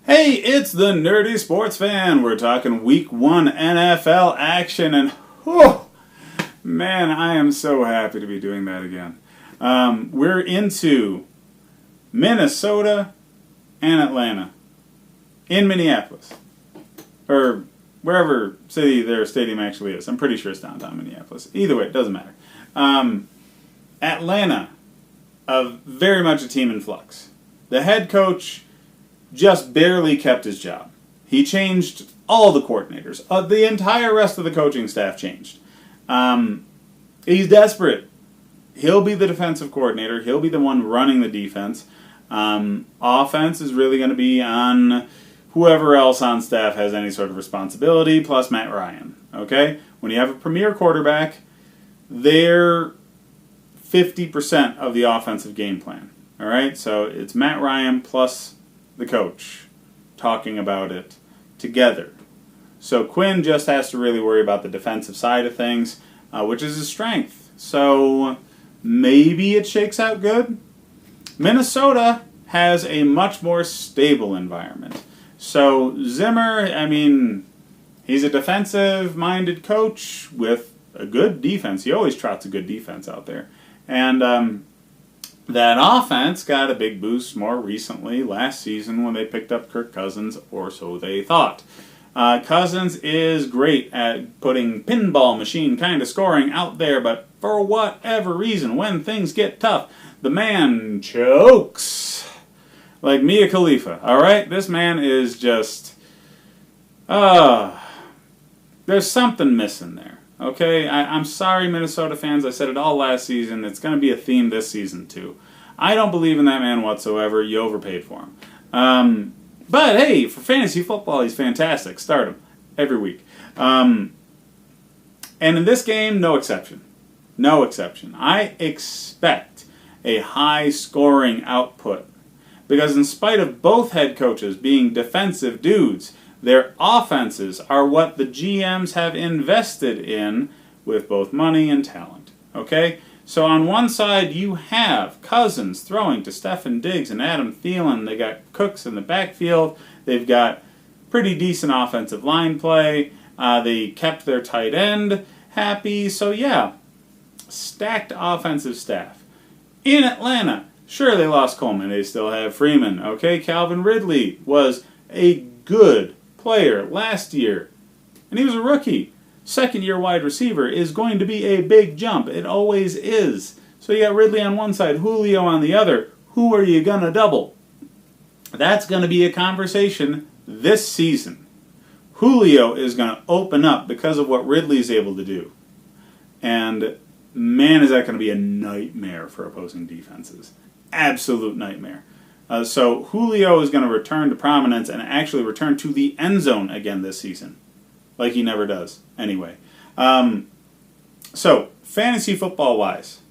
Hey, it's the Nerdy Sports Fan. We're talking Week 1 NFL action, and man, I am so happy to be doing that again. We're into Minnesota and Atlanta in Minneapolis, or wherever city their stadium actually is. I'm pretty sure it's downtown Minneapolis. Either way, it doesn't matter. Atlanta, very much a team in flux. The head coach just barely kept his job. He changed all the coordinators. The entire rest of the coaching staff changed. He's desperate. He'll be the defensive coordinator. He'll be the one running the defense. Offense is really going to be on whoever else on staff has any sort of responsibility, plus Matt Ryan. Okay? When you have a premier quarterback, they're 50% of the offensive game plan. All right? So it's Matt Ryan plus the coach talking about it together. So Quinn just has to really worry about the defensive side of things, which is his strength. So maybe it shakes out good. Minnesota has a much more stable environment. So Zimmer, he's a defensive-minded coach with a good defense. He always trots a good defense out there. And that offense got a big boost more recently, last season, when they picked up Kirk Cousins, or so they thought. Cousins is great at putting pinball machine kind of scoring out there, but for whatever reason, when things get tough, the man chokes like Mia Khalifa. All right, this man is just, there's something missing there. Okay, I'm sorry, Minnesota fans. I said it all last season. It's going to be a theme this season, too. I don't believe in that man whatsoever. You overpaid for him. But, hey, for fantasy football, he's fantastic. Start him every week. And in this game, no exception. No exception. I expect a high-scoring output. Because in spite of both head coaches being defensive dudes, their offenses are what the GMs have invested in with both money and talent. Okay? So on one side, you have Cousins throwing to Stefon Diggs and Adam Thielen. They got Cooks in the backfield. They've got pretty decent offensive line play. They kept their tight end happy. So yeah, stacked offensive staff. In Atlanta, sure, they lost Coleman. They still have Freeman. Okay? Calvin Ridley was a good player last year, and he was a rookie. Second-year wide receiver is going to be a big jump. It always is. So you got Ridley on one side, Julio on the other. Who are you going to double? That's going to be a conversation this season. Julio is going to open up because of what Ridley's able to do. And man, is that going to be a nightmare for opposing defenses. Absolute nightmare. So Julio is going to return to prominence and actually return to the end zone again this season. Like he never does. Anyway. So, fantasy football-wise,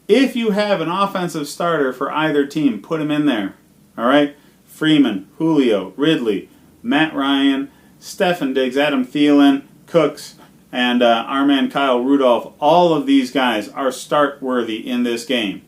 if you have an offensive starter for either team, put him in there. All right? Freeman, Julio, Ridley, Matt Ryan, Stefon Diggs, Adam Thielen, Cooks, and our man Kyle Rudolph. All of these guys are start-worthy in this game.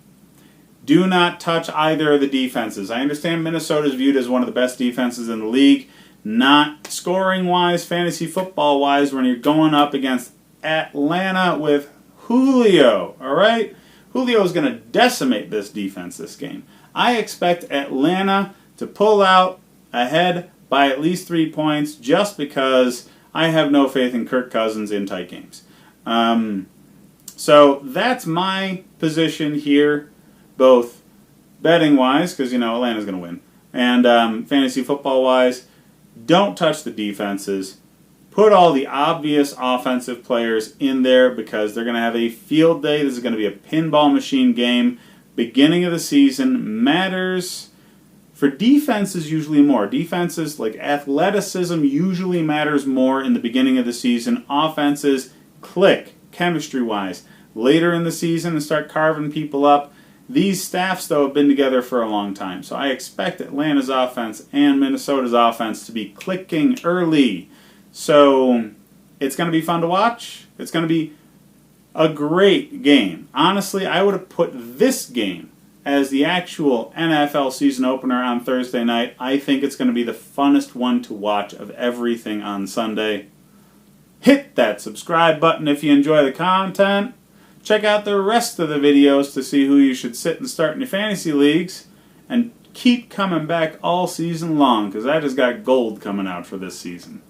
Do not touch either of the defenses. I understand Minnesota is viewed as one of the best defenses in the league. Not scoring-wise, fantasy football-wise, when you're going up against Atlanta with Julio. All right? Julio is going to decimate this defense this game. I expect Atlanta to pull out ahead by at least 3 points just because I have no faith in Kirk Cousins in tight games. So that's my position here. Both betting-wise, because, Atlanta's going to win, and fantasy football-wise, don't touch the defenses. Put all the obvious offensive players in there because they're going to have a field day. This is going to be a pinball machine game. Beginning of the season matters. For defenses, usually more. Defenses, like athleticism, usually matters more in the beginning of the season. Offenses click, chemistry-wise, later in the season and start carving people up. These staffs, though, have been together for a long time, so I expect Atlanta's offense and Minnesota's offense to be clicking early. So it's going to be fun to watch. It's going to be a great game. Honestly, I would have put this game as the actual NFL season opener on Thursday night. I think it's going to be the funnest one to watch of everything on Sunday. Hit that subscribe button if you enjoy the content. Check out the rest of the videos to see who you should sit and start in your fantasy leagues. And keep coming back all season long, because I just got gold coming out for this season.